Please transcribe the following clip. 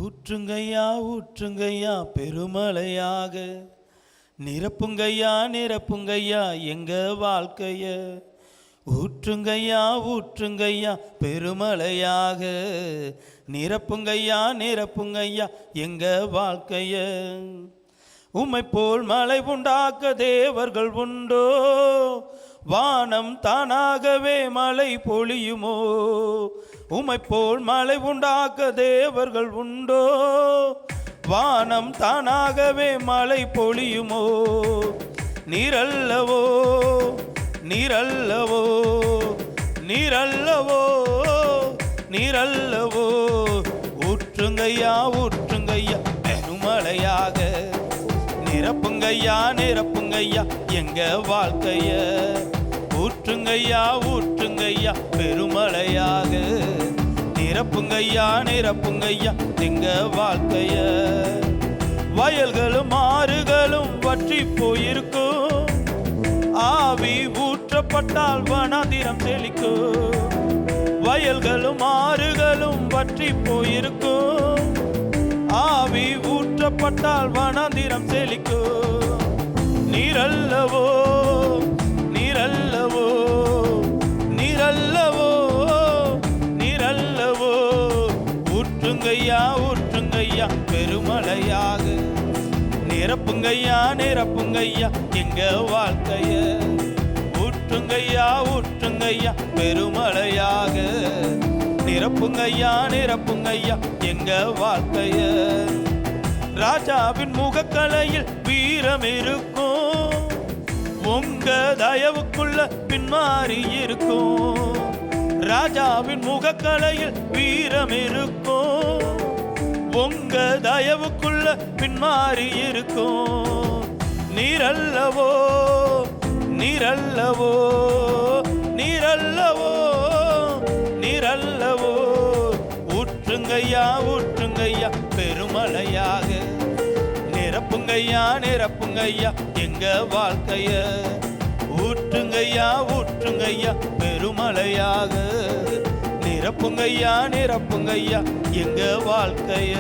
ஊற்றுங்கய்யா ஊற்றுங்கய்யா பெருமழையாக, நிரப்புங்கய்யா நிரப்புங்கய்யா எங்க வாழ்க்கைய. ஊற்றுங்கய்யா ஊற்றுங்கய்யா பெருமழையாக, நிரப்புங்கய்யா நிரப்புங்கய்யா எங்க வாழ்க்கைய. உம்மை போல் மழை உண்டாக்க தேவர்கள் உண்டோ, வானம் தானாகவே மழை பொழியுமோ. உம்மை போல் மழை உண்டாக்க தேவர்கள் உண்டோ, வானம் தானாகவே மழை பொழியுமோ. நீரல்லவோ நீரல்லவோ நீரல்லவோ நீரல்லவோ. ஊற்றுங்கய்யா ஊற்றுங்கய்யா பெருமழையாக, நிரப்புங்கய்யா நிரப்புங்கய்யா எங்க வாழ்க்கைய. ஊற்றுங்கய்யா ஊற்றுங்கய்யா பெருமழையாக, நிரப்புங்கய்யா நிரப்புங்கய்யா எங்க வாழ்க்கைய. வயல்களும் ஆறுகளும் வற்றி போயிருக்கும், ஆவி ஊற்றப்பட்டால் வனாந்திரம் செழிக்கும். வயல்களும் ஆறுகளும் வற்றி போயிருக்கும், ஆவி ஊற்றப்பட்டால் வனாந்திரம் செழிக்கும். நீரல்லவோ நீரல்லவோ நீரல்லவோ நீரல்லவோ. ஊற்றுங்கய்யா ஊற்றுங்கய்யா பெருமழையாக, நிரப்புங்கய்யா நிரப்புங்கய்யா எங்க வாழ்க்கைய. ஊற்றுங்கய்யா ஊற்றுங்கய்யா பெருமழையாக, நிரப்புங்கய்யா நிரப்புங்கய்யா எங்க வாழ்க்கைய. ராஜாவின் முகக்கலையில் வீரம் இருக்கும், உங்க தயவுக்குள்ள பின்மாறி இருக்கும். ராஜாவின் முகக்கலையில் வீரம் இருக்கும், உங்க தயவுக்குள்ள பின்மாறி இருக்கும். நீரல்லவோ நீரல்லவோ நீரல்லவோ நீரல்லவோ. ஊற்றுங்கய்யா ஊற்றுங்கய்யா பெருமழையாக, நிரப்புங்கய்யா நிரப்புங்கய்யா எங்க வாழ்க்கைய. ஊற்றுங்கய்யா ஊற்றுங்கய்யா பெருமழையாக, நிரப்புங்கய்யா நிரப்புங்கய்யா எங்க வாழ்க்கைய.